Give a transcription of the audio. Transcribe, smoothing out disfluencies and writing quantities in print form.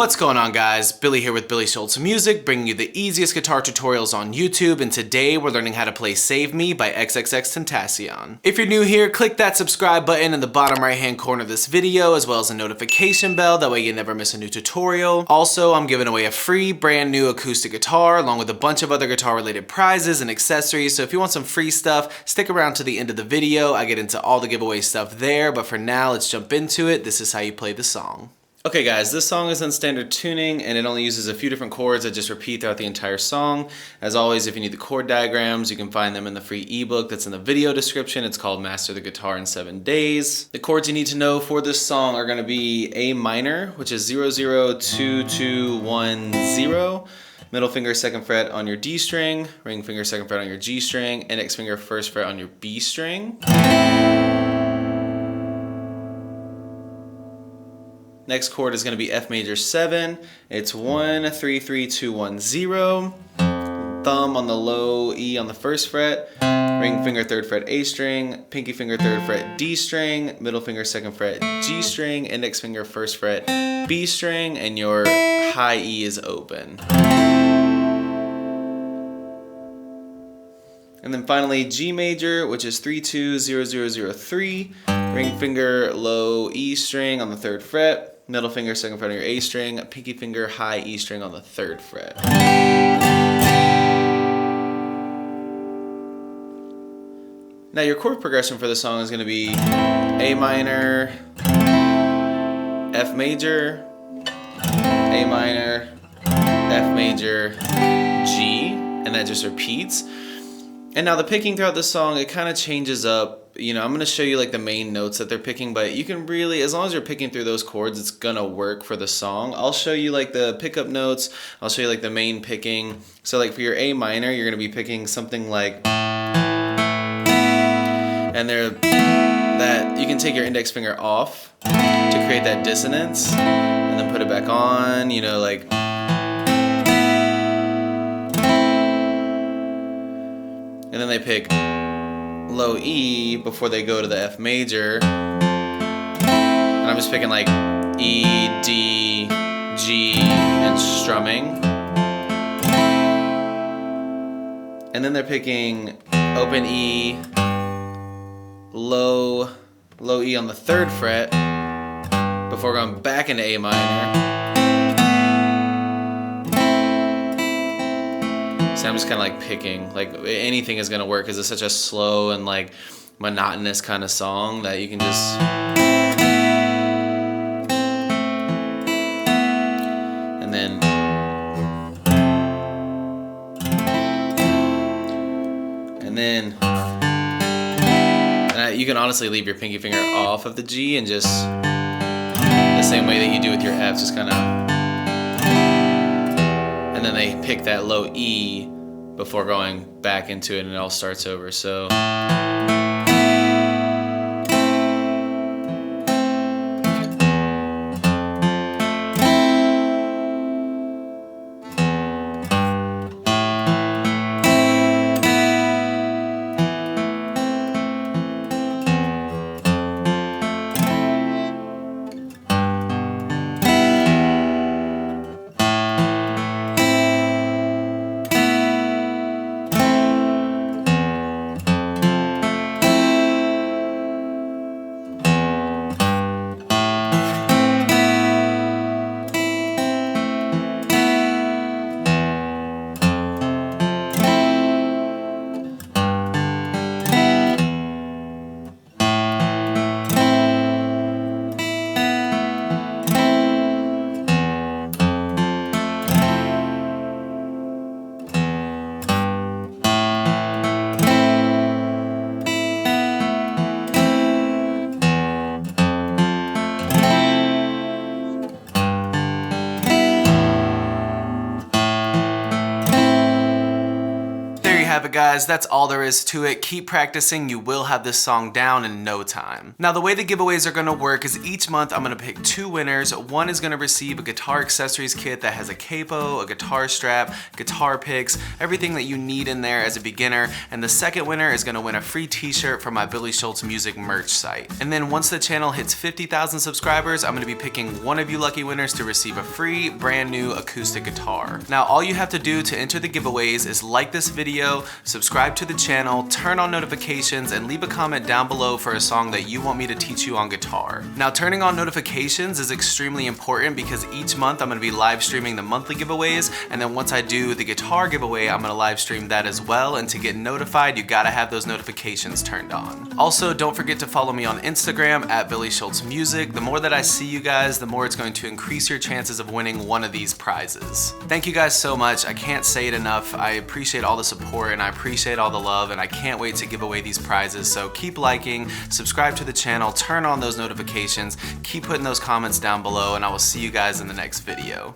What's going on, guys? Billy here with billyshultzmusic, bringing you the easiest guitar tutorials on YouTube, and today we're learning how to play Save Me by XXXTentacion. If you're new here, click that subscribe button in the bottom right hand corner of this video, as well as a notification bell, that way you never miss a new tutorial. Also, I'm giving away a free brand new acoustic guitar, along with a bunch of other guitar related prizes and accessories, so if you want some free stuff, stick around to the end of the video. I get into all the giveaway stuff there, but for now, let's jump into it. This is how you play the song. Okay guys, this song is in standard tuning and it only uses a few different chords that just repeat throughout the entire song. As always, if you need the chord diagrams, you can find them in the free ebook that's in the video description. It's called Master the Guitar in 7 Days. The chords you need to know for this song are going to be A minor, which is 0, 0, 2, 2, 1, 0. Middle finger 2nd fret on your D string, ring finger 2nd fret on your G string, index finger 1st fret on your B string. Next chord is going to be F major 7. It's 1, 3, 3, 2, 1, 0. Thumb on the low E on the 1st fret. Ring finger 3rd fret A string. Pinky finger 3rd fret D string. Middle finger 2nd fret G string. Index finger 1st fret B string. And your high E is open. And then finally G major, which is 3, 2, 0, 0, 0, 3. Ring finger low E string on the 3rd fret. Middle finger 2nd fret on your A string, pinky finger high E string on the 3rd fret. Now your chord progression for the song is going to be A minor, F major, A minor, F major, G, and that just repeats. And now the picking throughout the song, it kind of changes up. You know, I'm going to show you like the main notes that they're picking, but you can really, as long as you're picking through those chords, it's going to work for the song. I'll show you like the pickup notes. I'll show you like the main picking. So like for your A minor, you're going to be picking something like, and that you can take your index finger off to create that dissonance and then put it back on, you know, like. And then they pick low E before they go to the F major. And I'm just picking like E, D, G, and strumming. And then they're picking open E, low E on the 3rd fret before going back into A minor. So I'm just kind of like picking, like anything is going to work because it's such a slow and like monotonous kind of song that you can just. And then. You can honestly leave your pinky finger off of the G and just the same way that you do with your F, just kind of. And then they pick that low E before going back into it and it all starts over. So have it, guys. That's all there is to it. Keep practicing. You will have this song down in no time. Now, the way the giveaways are gonna work is each month I'm gonna pick 2 winners. One is gonna receive a guitar accessories kit that has a capo, a guitar strap, guitar picks, everything that you need in there as a beginner. And the second winner is gonna win a free t-shirt from my Billy Schultz Music merch site. And then once the channel hits 50,000 subscribers, I'm gonna be picking one of you lucky winners to receive a free brand new acoustic guitar. Now, all you have to do to enter the giveaways is like this video, subscribe to the channel, turn on notifications, and leave a comment down below for a song that you want me to teach you on guitar. Now, turning on notifications is extremely important because each month I'm gonna be live streaming the monthly giveaways, and then once I do the guitar giveaway, I'm gonna live stream that as well, and to get notified, you gotta have those notifications turned on. Also, don't forget to follow me on Instagram at billyshultzmusic. The more that I see you guys, the more it's going to increase your chances of winning one of these prizes. Thank you guys so much. I can't say it enough. I appreciate all the support and I appreciate all the love, and I can't wait to give away these prizes. So keep liking, subscribe to the channel, turn on those notifications, keep putting those comments down below, and I will see you guys in the next video.